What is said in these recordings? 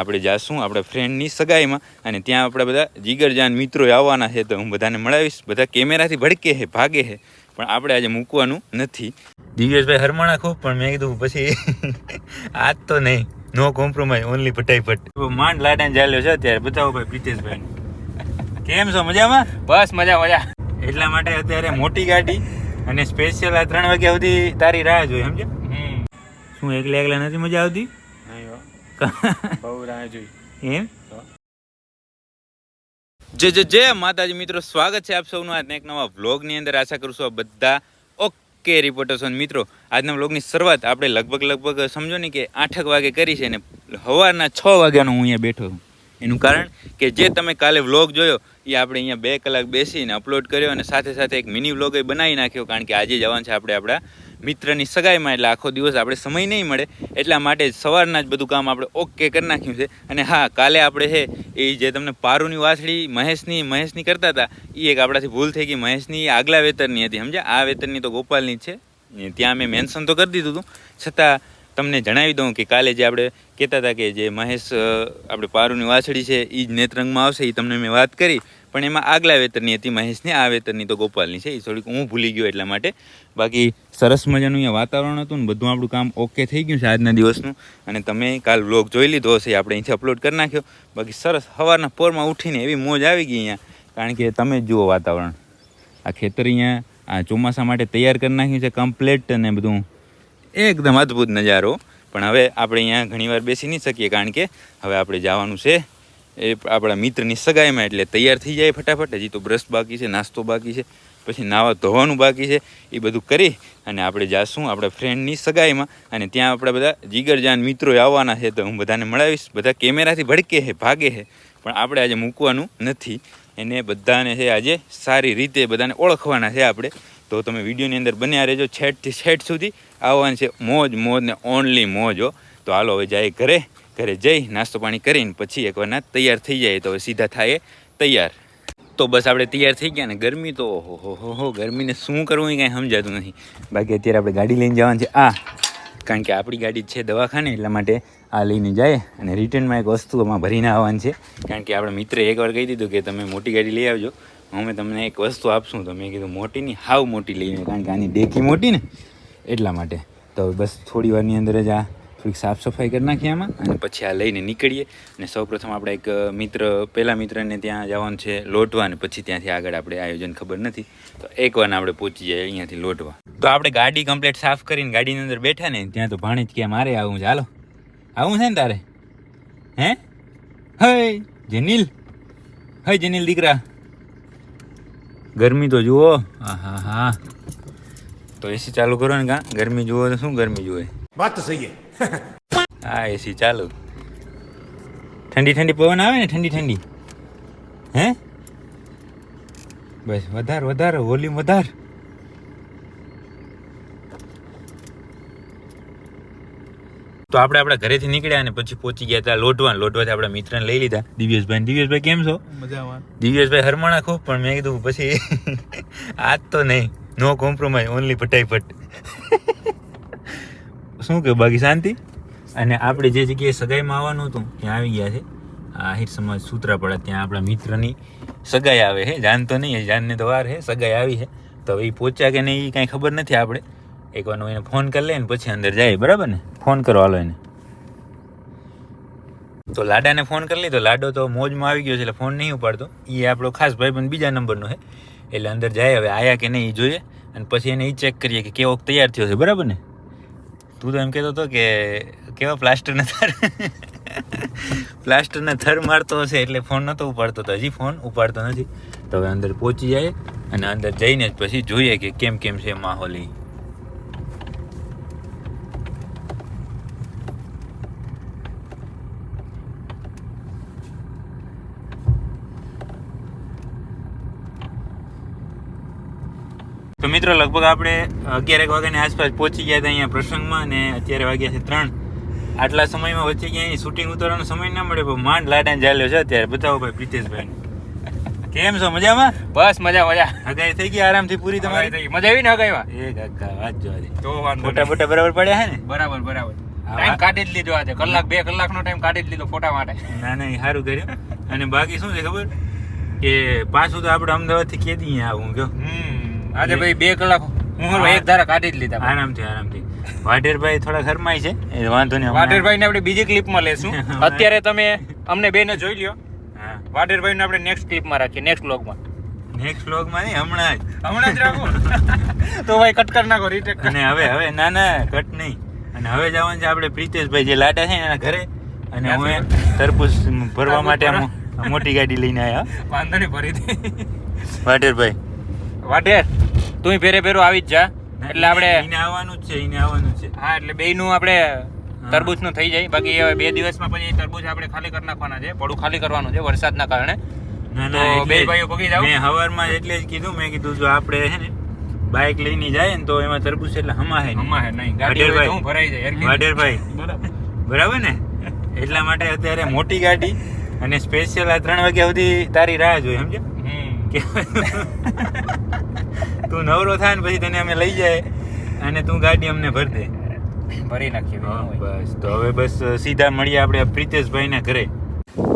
આપણે જાશું આપણે ફ્રેન્ડની સગાઈમાં અને ત્યાં આપણે બધા જીગરજાન મિત્રો આવવાના છે તો હું બધાને મળાવીશ. બધા કેમેરાથી ભડકે છે, ભાગે છે, પણ આપણે આજે મૂકવાનું નથી. દિવ્યેશભાઈ હરમાણા ખૂબ, પણ મેં કીધું પછી આજ તો નહીં, નો કોમ્પ્રોમાઇઝ, ઓનલી ફટાફટ. માંડ લાડાને ચાલ્યો છે અત્યારે. બતાવો ભાઈ પ્રિતેશભાઈ કેમ છો? મજામાં? બસ મજા મજા. એટલા માટે અત્યારે મોટી ગાડી અને સ્પેશિયલ આ 3 વાગ્યા સુધી તારી રાહ જોઈએ, સમજે? શું એકલા એકલા નથી મજા આવતી? બહુ રાહ જોઈ એમ? જય માતાજી મિત્રો, સ્વાગત છે આપ સૌનું આજના એક નવા વ્લોગની અંદર. આશા કરું છું આ બધા ઓકે રિપોર્ટર્સ. મિત્રો આજના વ્લોગની શરૂઆત આપણે લગભગ સમજો ને કે 8 વાગે કરી છે ને સવારના 6 વાગ્યાનો હું અહીંયા બેઠો છું. એનું કારણ કે જે તમે કાલે વ્લોગ જોયો એ આપણે અહીંયા 2 કલાક બેસીને અપલોડ કર્યો અને સાથે સાથે એક મિની વ્લોગ બનાવી નાખ્યો. કારણ કે આજે જવાનું છે આપણે આપણા મિત્રની સગાઈમાં, એટલે આખો દિવસ આપણે સમય નહીં મળે, એટલા માટે સવારના જ બધું કામ આપણે ઓકે કરી નાખ્યું છે. અને હા, કાલે આપણે છે એ જે તમને પારુની વાછડી મહેશની કરતા હતા, એ એક આપણાથી ભૂલ થઈ ગઈ. મહેશની આગલા વેતરની હતી, સમજ્યા? આ વેતરની તો ગોપાલની જ છે. ત્યાં મેં મેન્શન તો કરી દીધું હતું, છતાં તમને જણાવી દઉં કે કાલે જે આપણે કહેતા હતા કે જે મહેશ આપણે પારુની વાછડી છે એ જ નેત્રંગમાં આવશે, એ તમને મેં વાત કરી, પણ એમાં આગલા વેતરની હતી મહેશની, આ વેતરની તો ગોપાલની છે. એ થોડીક હું ભૂલી ગયો એટલા માટે. બાકી સરસ મજાનું અહીંયા વાતાવરણ હતું ને બધું આપણું કામ ઓકે થઈ ગયું છે આજના દિવસનું. અને તમે કાલ વ્લોગ જોઈ લીધો હશે, આપણે અહીંથી અપલોડ કરી નાખ્યો. બાકી સરસ સવારના પોરમાં ઉઠીને એવી મોજ આવી ગઈ અહીંયા. કારણ કે તમે જુઓ વાતાવરણ, આ ખેતર અહીંયા આ ચોમાસા માટે તૈયાર કરી નાખ્યું છે કમ્પ્લેટ, અને બધું એકદમ અદ્ભુત નજારો. પણ હવે આપણે અહીંયા ઘણીવાર બેસી નહીં શકીએ, કારણ કે હવે આપણે જવાનું છે એ આપણા મિત્રની સગાઈમાં, એટલે તૈયાર થઈ જાય ફટાફટ. હજી તો બ્રશ બાકી છે, નાસ્તો બાકી છે, પછી નાવા ધોવાનું બાકી છે. એ બધું કરી અને આપણે જાશું આપણા ફ્રેન્ડની સગાઈમાં અને ત્યાં આપણે બધા જીગરજાન મિત્રો આવવાના છે તો હું બધાને મળાવીશ. બધા કેમેરાથી ભડકે છે, ભાગે છે, પણ આપણે આજે મૂકવાનું નથી. એને બધાને છે આજે સારી રીતે બધાને ઓળખવાના છે આપણે. તો તમે વિડીયોની અંદર બન્યા રહેજો છેટથી છેટ સુધી. આવવાનું છે મોજ ને ઓનલી મોજ હો. તો હાલો હવે જાય ઘરે જઈ નાસ્તો પાણી કરીને પછી એકવારના તૈયાર થઈ જાય તો હવે સીધા થાય તૈયાર. તો બસ આપણે તૈયાર થઈ ગયા ને ગરમી તો હો ગરમીને શું કરવું એ કાંઈ સમજાતું નથી. બાકી અત્યારે આપણે ગાડી લઈને જવાનું છે કારણ કે આપણી ગાડી છે દવાખાને, એટલા માટે આ લઈને જાય અને રિટર્નમાં એક વસ્તુ આમાં ભરીને આવવાની છે. કારણ કે આપણા મિત્રે એકવાર કહી દીધું કે તમે મોટી ગાડી લઈ આવજો, અમે તમને એક વસ્તુ આપશું. તો મેં કીધું મોટી નહીં, હાવ મોટી લઈને, કારણ કે આની ડેકી મોટી ને એટલા માટે. તો બસ થોડી વારની અંદર જ આ થોડીક સાફ સફાઈ કરી નાખીએ આમાં અને પછી આ લઈને નીકળીએ. અને સૌપ્રથમ આપણે એક પહેલા મિત્રને ત્યાં જવાનું છે લોટવા, અને પછી ત્યાંથી આગળ આપણે આયોજન ખબર નથી. તો એકવારના આપણે પહોંચી જાય અહીંયાથી લોટવા. તો આપણે ગાડી કમ્પ્લીટ સાફ કરીને ગાડીની અંદર બેઠા ને ત્યાં તો ભાણેજ કે મારે આવું છે. હાલો આવું છે ને તારે? હે હે જનીલ દીકરા, ગરમી તો જુઓ. હા તો એસી ચાલુ કરો ને. કાં ગરમી જુઓ તો શું ગરમી જુએ? વાત તો સહી છે. હા એસી ચાલુ, ઠંડી પવન આવે ને, ઠંડી. હે બસ વધારે વોલ્યુમ વધાર. તો આપણે આપણા ઘરેથી નીકળ્યા અને પછી પહોંચી ગયા હતા લોટવાથી આપણા મિત્રને લઈ લીધા, દિવ્યેશભાઈ કેમ છો? મજામાં. દિવ્યેશભાઈ હરમાણા ખૂબ, પણ મેં કીધું પછી આજ તો નહીં, નો કોમ્પ્રોમાઇઝ, ઓનલી ફટાફટ. શું કે બાકી શાંતિ? અને આપણે જે જગ્યાએ સગાઈમાં આવવાનું હતું ત્યાં આવી ગયા છે. આહિર સમાજ સૂત્રાપાડા, ત્યાં આપણા મિત્રની સગાઈ આવે છે. જાણતો નહીં, જાનને તો વાર છે, સગાઈ આવી છે. તો હવે એ પહોંચ્યા કે નહીં એ કાંઈ ખબર નથી. આપણે એકવારનો એને ફોન કરી લઈએ ને પછી અંદર જાય, બરાબર ને? ફોન કરો હાલો એને. તો લાડાને ફોન કરી લીધો. લાડો તો મોજમાં આવી ગયો છે એટલે ફોન નહીં ઉપાડતો. એ આપણો ખાસ ભાઈબંધ બીજા નંબરનો છે, એટલે અંદર જાય. હવે આયા કે નહીં એ જોઈએ અને પછી એને એ ચેક કરીએ કે કેવો તૈયાર થયો છે, બરાબર ને? તું તો એમ કહેતો હતો કે કેવા પ્લાસ્ટરના થર મારતો હશે એટલે ફોન નહોતો ઉપાડતો, તો હજી ફોન ઉપાડતો નથી. તો હવે અંદર પહોંચી જાય અને અંદર જઈને જ પછી જોઈએ કે કેમ છે માહોલ. તો મિત્રો લગભગ આપણે 11 વાગ્યાની આસપાસ પહોંચી ગયા હતા અહીંયા પ્રસંગમાં, અને અત્યારે વાગ્યા છે 3. આટલા સમયમાં વચ્ચે ક્યાંય શૂટિંગ ઉતારવાનો સમય ના મળે, પણ માંડ લાડાને ચાલ્યો છે અત્યારે. બતાવો ભાઈ પ્રિતેશભાઈ કેમ છો? મજામાં? બસ મજા. હગાઈ થઈ ગઈ આરામથી પૂરી તમારી? મજા આવી ને હગાઈમાં? એ કાકા વાત જોવા દે. તો ફોટા બરાબર પડ્યા હે ને? બરાબર. ટાઈમ કાઢી જ લીધો આજે, કલાક 2 કલાકનો ટાઈમ કાઢી જ લીધો ફોટા માટે. ના ના, એ સારું કર્યું. અને બાકી શું છે ખબર કે પાછું તો આપણે અમદાવાદથી કેદી આવું જો આજે ભાઈ 2 કલાક હું એક ધારા કાઢી જ લીધા. આરામથી. વાઢેરભાઈ થોડા ઘરમાય છે, એ વાંધો નહીં. વાઢેરભાઈ ને આપણે બીજી ક્લિપમાં લેશું. અત્યારે તમે અમને બેને જોઈ લ્યો. હા, વાઢેરભાઈ ને આપણે નેક્સ્ટ ક્લિપમાં રાખીએ, નેક્સ્ટ વ્લોગમાં. નેક્સ્ટ વ્લોગમાં નહીં, હમણાં જ રાખો. તો ભાઈ કટ કરી નાખો, રીટેક. અને હવે ના કટ નહીં. અને હવે જવાનું છે આપણે પ્રિતેશભાઈ જે લાડા છે એના ઘરે. અને હું તરબૂચ ભરવા માટે મોટી ગાડી લઈને આવ્યા. વાંધો નહીં, ભરી દે. વાઢેરભાઈ, વાઢેર તું ભેરો આવી જ જા. એટલે આપણે એને આવવાનું જ છે. હા, એટલે બેયનું આપણે તરબૂચનું થઈ જાય. બાકી હવે 2 દિવસમાં પછી તરબૂચ આપણે ખાલી કરી નાખવાના છે, પડું ખાલી કરવાનું છે વરસાદના કારણે. ના, બે ભાઈઓ પગી જાવ. મેં હવારમાં એટલે જ કીધું, મેં કીધું જો આપણે છે ને બાઇક લઈને જાય ને તો એમાં તરબૂચ એટલે હમાહે નહીં. ગાડી હોય તો હું ભરાઈ જાય. વાઢેરભાઈ, બરાબર ને? એટલા માટે અત્યારે મોટી ગાડી અને સ્પેશિયલ આ 3 વાગ્યા સુધી તારી રાહ જોઈએ, સમજ્યો? તું નવરો થાય ને પછી તને અમે લઈ જાય અને તું ગાડી અમને ભર દે. ભરી નાખીએ. બસ તો હવે બસ સીધા મળીએ આપણે પ્રિતેશભાઈના ઘરે.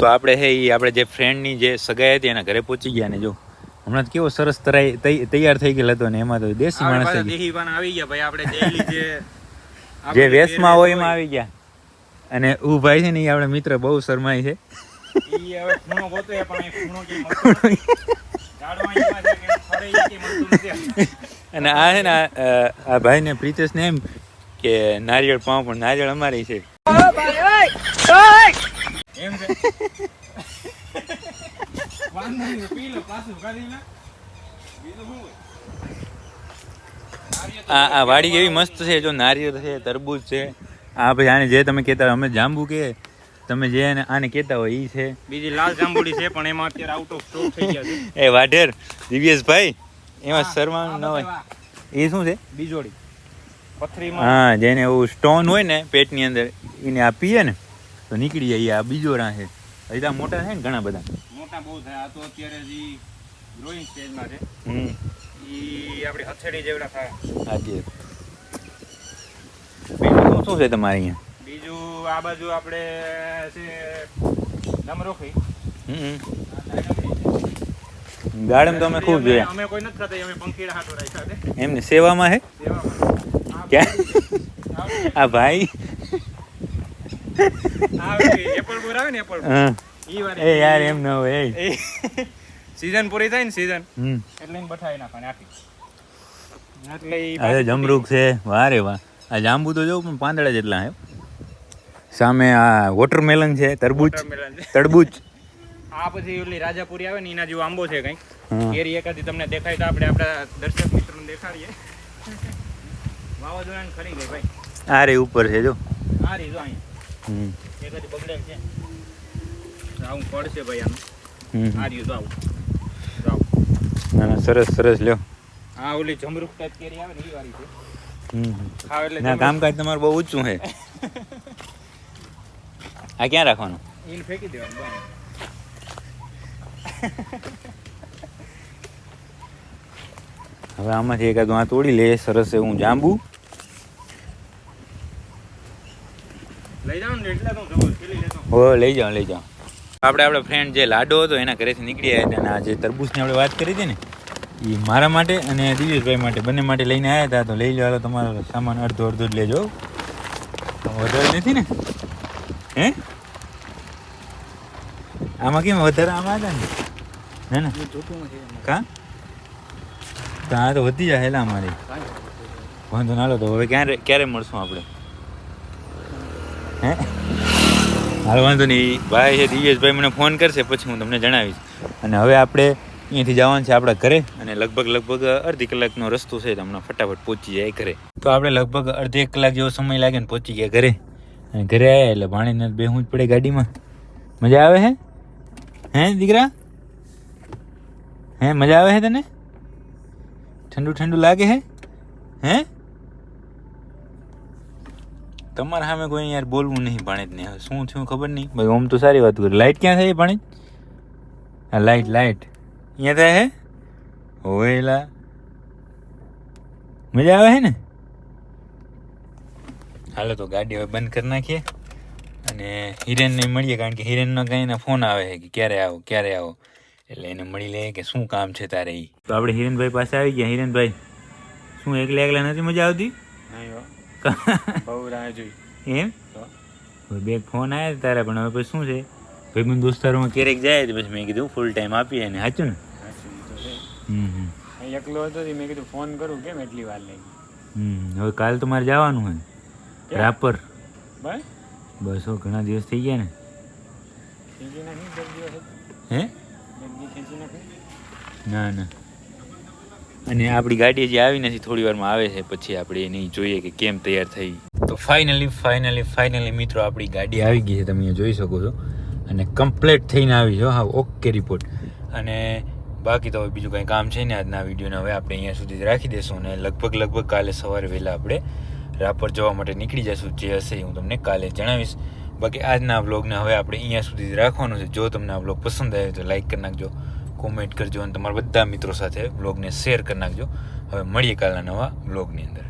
તો આપણે આપણે જે ફ્રેન્ડની જે સગાઈ હતી એના ઘરે પહોંચી ગયા ને જો હમણાં કેવો સરસ તૈયાર થઈ ગયેલો હતો ને એમાં તો દેશી માણસ આવી ગયા ભાઈ. આપણે ડેઈલી જે વેશમાં હોય એમાં આવી ગયા. અને ઊ ભાઈ છે ને એ આપણે મિત્ર બહુ શરમાય છે. અને આ છે ને આ ભાઈને પ્રિતેશને એમ કે નારિયેળ પાઉં, પણ નારિયેળ અમારી છે. આ વાડી એવી મસ્ત છે, જો નારિયેળ છે, તરબૂચ છે. આ ભાઈ આને જે તમે કહેતા અમે જાંબુ કે તમે જે આને કહેતા હોય ઈ છે. બીજી લાલ જાંબુડી છે પણ એમાં અત્યારે આઉટ ઓફ સ્ટોક થઈ ગયા છે. એ વાઢેર દિવ્યેશભાઈ, એમાં શરમાનું ન હોય. એ શું છે? બીજોડી પથરીમાં. હા, જેને એવું સ્ટોન હોય ને પેટની અંદર એને આ પીએ ને તો નીકળી જાય. આ બીજોરા છે. હજી મોટા છે ને ઘણા બધા. મોટા બહુ થાય. આ તો અત્યારે જે ગ્રોઈંગ સ્ટેજમાં છે. ઈ આપણી હથેળી જેવડા થાય. સાચી. બીજું શું છે તમારે અહીંયા? બીજું આ બાજુ આપણે છે નમરોખી. ગાર્ડન તો અમે ખૂબ જોયા. અમે કોઈ નથી ખાતા, અમે પંખીડા હાટો રાખ્યા છે. એમને સેવામાં હે ક્યાં આ ભાઈ એપલ બોર આવે ને એપલ એ યાર એમ ન હોય. સીઝન પૂરી થાય ને સીઝન એટલે એને બઠાઈ નાખવાની આખી. એટલે અરે જમરૂખ છે, વાહ રે વાહ. આ જાંબુ તો જોઉં પણ પાંદડા જેટલા હે. સામે આ વોટરમેલન છે, તરબૂચ. આ પછી ઓલી રાજાપુરી આવે ને એના જેવો આંબો છે કંઈક. કેરી એકાદી તમને દેખાય તો આપણે આપણા દર્શક મિત્રોને દેખાડીએ. વાવાઝોડાને ખરી ગઈ ભાઈ. આ રે ઉપર છે જો. આ રી જો અહીંયા એકાદી બગડેલ છે. આવું પડશે ભાઈ આનું. આ રહ્યું તો આવું. ના સરસ લ્યો. હા, ઓલી જમરૂખ ટાઈપ કેરી આવે ને એ વાળી છે. ખાવ એટલે ના, કામકાજ તમારું બહુ ઊંચું છે. આ ક્યાં રાખવાનું? એને ફેંકી દેવાનું. હવે આમાંથી એકાદું આ તોડી લે. સરસ એવું જાંબુ લઈ જાવ ને એટલે તો થેલી લેતો. હો લઈ જાઓ. આપણે ફ્રેન્ડ જે લાડો હતો એના ઘરેથી નીકળી આવ્યા હતા. અને આ જે તરબૂચની આપણે વાત કરી હતી ને એ મારા માટે અને દિવ્યેશભાઈ માટે બંને માટે લઈને આવ્યા હતા. તો લઈ લો તમારો સામાન અડધો જ લેજો, વધારે નથી ને? હે આમાં કેમ વધારે આમાં હતા ને કા હા તો વધી જાય હેલા અમારી. વાંધો ના લો. તો હવે ક્યારે મળશું આપણે? હે હાલ વાંધો નહીં. ભાઈ છે દિવ્યેશભાઈ મને ફોન કરશે પછી હું તમને જણાવીશ. અને હવે આપણે અહીંયાથી જવાનું છે આપણા ઘરે. અને લગભગ અડધી કલાકનો રસ્તો છે. તો હમણાં ફટાફટ પહોંચી જાય ઘરે. તો આપણે લગભગ અડધી 1 કલાક જેવો સમય લાગે ને પહોંચી ગયા ઘરે. અને ઘરે આવ્યા એટલે ભાણીને બેહવું જ પડે ગાડીમાં. મજા આવે હે? હે દીકરા? હે મજા આવે છે તને? ઠંડુ લાગે હે? હે તમારા સામે કોઈ યાર બોલવું નહીં ભાણેજને. હવે શું થયું ખબર નહીં ભાઈ. ઓમ તો સારી વાત કરી. લાઇટ ક્યાં થાય ભાણેજ? હા લાઇટ અહીંયા થાય હે? હોયલા મજા આવે છે ને? હાલો તો ગાડી હવે બંધ કરી નાખીએ અને હિરેનને મળીએ, કારણ કે હિરેનનો કંઈ ફોન આવે છે કે ક્યારે આવો, એટલે એને મળી લઈએ કે શું કામ છે તારે એ. તો આપણે હિરેનભાઈ પાસે આવી ગયા. હિરેનભાઈ, શું એકલા નથી મજા આવતી? બહુ રાહ જોઈ એમ બે ફોન આવ્યા તારા, પણ હવે પછી શું છે ભાઈબંધ દોસ્તારોમાં ક્યારેક જાય તો પછી મેં કીધું ફૂલ ટાઈમ આપીએ એને. સાચું ને? એકલો હતો મેં કીધું ફોન કરું, કેમ એટલી વાર લાગી. હવે કાલ તો મારે જવાનું હોય રાપર. બસ બસ હો, ઘણા દિવસ થઈ ગયા ને. હે ના અને આપણી ગાડી હજી આવી નથી, થોડી વારમાં આવે છે, પછી આપણે એને જોઈએ કે કેમ તૈયાર થઈ. તો ફાઇનલી મિત્રો આપણી ગાડી આવી ગઈ છે, તમે અહીંયા જોઈ શકો છો, અને કમ્પ્લીટ થઈને આવી છો. હા, ઓકે રિપોર્ટ. અને બાકી તો હવે બીજું કંઈ કામ છે ને આજના વિડીયોને હવે આપણે અહીંયા સુધી જ રાખી દઈશું, અને લગભગ કાલે સવારે વહેલા આપણે રાપર જવા માટે નીકળી જઈશું. જે હશે હું તમને કાલે જણાવીશ. બાકી આજના વ્લોગને હવે આપણે અહીંયા સુધી જ રાખવાનું છે. જો તમને આ વ્લોગ પસંદ આવે તો લાઈક કરી નાખજો, કોમેન્ટ કરજો, અને તમારા બધા મિત્રો સાથે વ્લોગને શેર કરી નાખજો. હવે મળીએ કાલના નવા વ્લોગની અંદર.